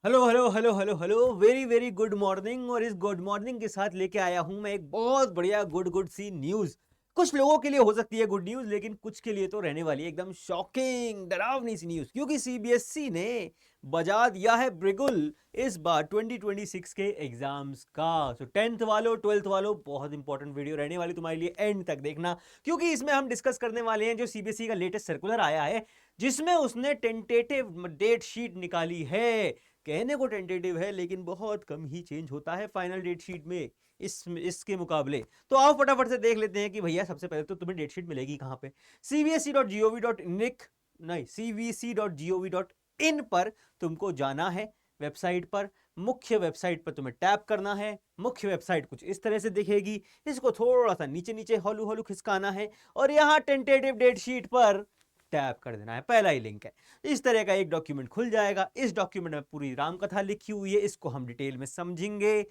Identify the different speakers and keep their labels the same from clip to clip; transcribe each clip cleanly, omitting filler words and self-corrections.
Speaker 1: Hello hello hello hello hello very very good morning. और इस good morning के साथ लेके आया हूं मैं एक बहुत बढ़िया गुड सी न्यूज। कुछ लोगों के लिए हो सकती है गुड न्यूज, लेकिन कुछ के लिए तो रहने वाली है एकदम शॉकिंग डरावनी सी न्यूज, क्योंकि सीबीएसई ने बजा दिया है बिगुल इस बार 2026 के एग्जाम्स का। सो 10th वालों 12th वालों, बहुत इंपॉर्टेंट वीडियो रहने वाली तुम्हारे लिए, एंड तक देखना, क्योंकि इसमें हम डिस्कस करने वाले हैं जो सीबीएसई का लेटेस्ट सर्कुलर आया है, जिसमें उसने टेंटेटिव डेट शीट निकाली है। कहने को टेंटेटिव है, लेकिन बहुत कम ही चेंज होता है फाइनल डेट शीट में इसके मुकाबले। तो आओ फटाफट से देख लेते हैं कि भैया सबसे पहले तो तुम्हें डेट शीट मिलेगी कहां पे। cbse.gov.nic नहीं cbse.gov.in पर तुमको जाना है, वेबसाइट पर, मुख्य वेबसाइट पर तुम्हें टैप करना है। मुख्य वेबसाइट कुछ इस तरह से दिखेगी, इसको थोड़ा सा नीचे नीचे हॉलू हॉलू खिसकाना है और यहां टेंटेटिव डेट शीट पर टैप कर देना है। पहला ही लिंक है, इस तरह का एक डॉक्यूमेंट खुल जाएगा। इस डॉक्यूमेंट में पूरी रामकथा लिखी हुई है, इसको हम डिटेल में समझेंगे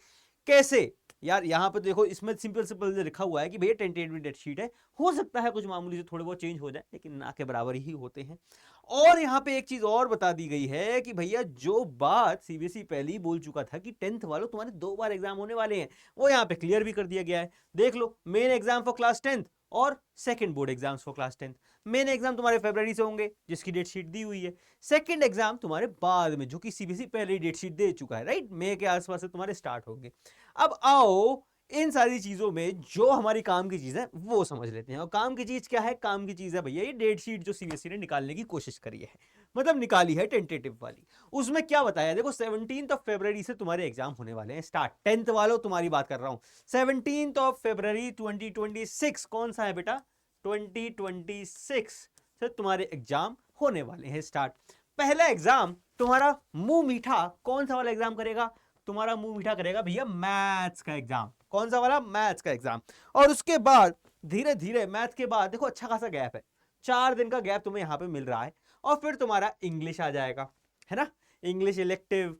Speaker 1: कैसे। यार यहाँ पे देखो, इसमें सिंपल सिंपल लिखा हुआ है कि भैया टेंटेटिव डेट शीट है, हो सकता है कुछ मामूली से थोड़े बहुत चेंज हो जाए, लेकिन ना के बराबर ही होते हैं। और यहाँ पे एक चीज और बता दी गई है कि भैया जो बात सीबीएसई पहले ही बोल चुका था कि 10th वालों तुम्हारे 2 बार एग्जाम होने वाले हैं, वो यहाँ पे क्लियर भी कर दिया गया है। देख लो, main exam for class 10th और second board exams for class 10th। Main exam तुम्हारे फरवरी से होंगे, जिसकी डेट शीट दी हुई है। सेकंड एग्जाम तुम्हारे बाद में, जो कि सीबीएसई पहले ही डेट शीट दे चुका है, राइट, मई के आसपास से तुम्हारे स्टार्ट होंगे। अब आओ इन सारी चीजों में जो हमारी काम की चीज है वो समझ लेते हैं। और काम की चीज क्या है? काम की चीज है भैया ये डेट शीट जो सीबीएसई ने निकालने की कोशिश करी है, मतलब निकाली है टेंटेटिव वाली। उसमें क्या बताया, देखो 17 से तुम्हारे एग्जाम होने वाले हैं स्टार्ट। 10th वालों तुम्हारी बात कर रहा हूं, 17 2026 कौन सा है बेटा? 2026 से तुम्हारे एग्जाम होने वाले हैं स्टार्ट। पहला एग्जाम तुम्हारा मुंह मीठा कौन सा वाला एग्जाम करेगा? तुम्हारा मुंह मीठा करेगा भैया मैथ्स का एग्जाम। कौन सा वाला? मैथ्स का एग्जाम। और उसके बाद धीरे धीरे मैथ्स के बाद देखो अच्छा खासा गैप है, 4 दिन का गैप तुम्हें यहां पे मिल रहा है। और फिर तुम्हारा इंग्लिश आ जाएगा, है ना। इंग्लिश इलेक्टिव,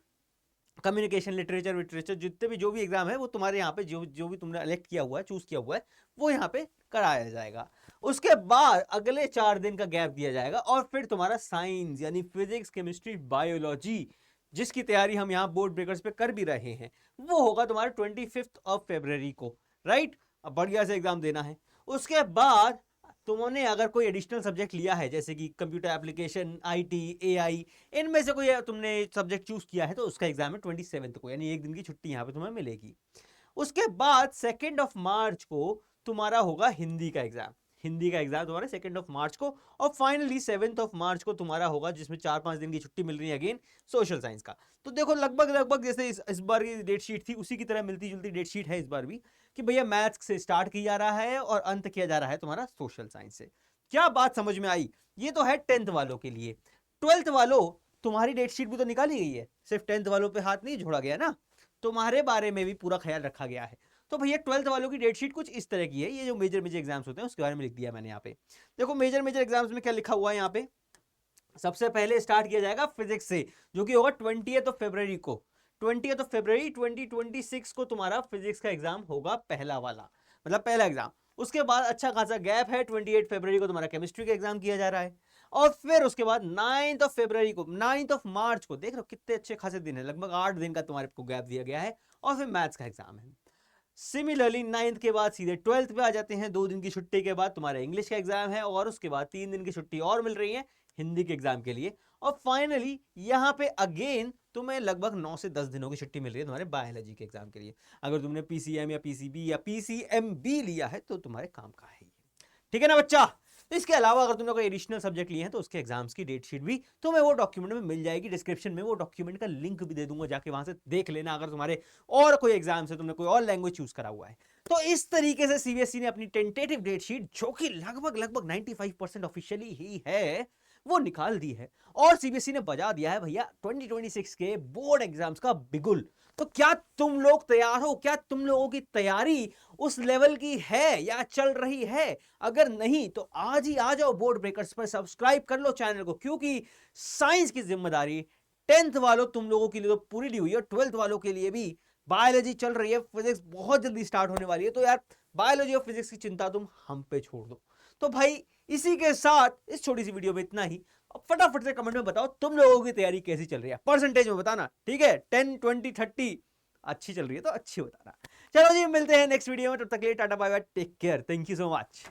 Speaker 1: कम्युनिकेशन, लिटरेचर विटरेचर, जितने भी जो भी एग्जाम है वो तुम्हारे यहाँ पे जो जो भी तुमने इलेक्ट किया हुआ है, चूज किया हुआ है, वो यहाँ पे कराया जाएगा। उसके बाद अगले 4 दिन का गैप दिया जाएगा और फिर तुम्हारा साइंस यानी फिजिक्स केमिस्ट्री बायोलॉजी, जिसकी तैयारी हम यहाँ बोर्ड ब्रेकर्स पे कर भी रहे हैं, वो होगा तुम्हारा 25 को, राइट। अब बढ़िया से एग्जाम देना है। उसके बाद तुमने अगर कोई एडिशनल सब्जेक्ट लिया है, जैसे कि कंप्यूटर एप्लीकेशन, आईटी, एआई, इनमें से कोई तुमने सब्जेक्ट चूज किया है, तो उसका एग्जाम है 27 को, यानी 1 दिन की छुट्टी यहाँ पे तुम्हें मिलेगी। उसके बाद 2 मार्च को तुम्हारा होगा हिंदी का एग्जाम। हिंदी का एग्जाम तुम्हारा 2 मार्च को। और फाइनली 7 मार्च को तुम्हारा होगा, जिसमें 4-5 दिन की छुट्टी मिल रही है अगेन, सोशल साइंस का। तो देखो लगभग लगभग जैसे इस बार की डेट शीट थी, उसी की तरह मिलती जुलती डेट शीट है इस बार भी, कि भैया मैथ्स से स्टार्ट किया जा रहा है और अंत किया जा रहा है तुम्हारा सोशल साइंस से। क्या बात समझ में आई? ये तो है 10th वालों के लिए। 12th वालों, तुम्हारी डेट शीट भी तो निकाली गई है, सिर्फ 10th वालों पे हाथ नहीं छोड़ा गया ना, तुम्हारे बारे में भी पूरा ख्याल रखा गया है। तो भैया 12th वालों की डेट शीट कुछ इस तरह की है। ये जो मेजर मेजर एग्जाम्स होते हैं उसके बारे में लिख दिया मैंने यहाँ पे। देखो मेजर मेजर एग्जाम्स में क्या लिखा हुआ है यहाँ पे। सबसे पहले स्टार्ट किया जाएगा फिजिक्स से, जो कि होगा 20 फरवरी को। 20 फरवरी 2026 को तुम्हारा फिजिक्स का एग्जाम होगा, पहला वाला, मतलब पहला एग्जाम। उसके बाद अच्छा खासा गैप है, 28 फरवरी को तुम्हारा केमिस्ट्री का एग्जाम किया जा रहा है। और फिर उसके बाद 9 को, 9 मार्च को, देख रहे हो कितने अच्छे खासे दिन है, लगभग 8 दिन का तुम्हारे को गैप दिया गया है। और फिर मैथ्स का एग्जाम है। सिमिलरली 9th के बाद सीधे 12th पे आ जाते हैं। 2 दिन की छुट्टी के बाद तुम्हारा इंग्लिश का एग्जाम है, और उसके बाद 3 दिन की छुट्टी और मिल रही है हिंदी के एग्जाम के लिए। और फाइनली यहाँ पे अगेन तुम्हें लगभग 9 से 10 दिनों की छुट्टी मिल रही है तुम्हारे बायोलॉजी के एग्जाम के लिए। अगर तुमने पीसीएम या पीसीबी या पीसीएमबी लिया है तो तुम्हारे काम का है ये, ठीक है ना बच्चा। तो इसके अलावा अगर तुमने कोई एडिशनल सब्जेक्ट लिए हैं तो उसके एग्जाम्स की डेट शीट भी तुम्हें वो डॉक्यूमेंट में मिल जाएगी। डिस्क्रिप्शन में वो डॉक्यूमेंट का लिंक भी दे दूंगा, जाके वहां से देख लेना, अगर तुम्हारे और कोई एग्जाम से तुमने कोई और लैंग्वेज चूज करा हुआ है। तो इस तरीके से सीबीएसई ने अपनी टेंटेटिव डेट शीट, जो कि लगभग लगभग 95% ऑफिशियली ही है, वो निकाल दी है। और सीबीएसई ने बजा दिया है भैया 2026 के बोर्ड एग्जाम्स का बिगुल। तो क्या तुम लोग तैयार हो? क्या तुम लोगों की तैयारी उस लेवल की है या चल रही है? अगर नहीं तो आज ही आ जाओ बोर्ड ब्रेकर्स पर, सब्सक्राइब कर लो चैनल को, क्योंकि साइंस की जिम्मेदारी 10th वालों तुम लोगों के लिए तो पूरी ली हुई है, 12th वालों के लिए भी। बायोलॉजी चल रही है, फिजिक्स बहुत जल्दी स्टार्ट होने वाली है, तो यार बायोलॉजी और फिजिक्स की चिंता तुम हम पे छोड़ दो। तो भाई इसी के साथ इस छोटी सी वीडियो में इतना ही। अब फटाफट से कमेंट में बताओ तुम लोगों की तैयारी कैसी चल रही है, परसेंटेज में बताना, ठीक है? 10, 20, 30 अच्छी चल रही है तो अच्छी बताना। चलो जी, मिलते हैं नेक्स्ट वीडियो में, तब तक के लिए tata bye bye, take care, thank you so much.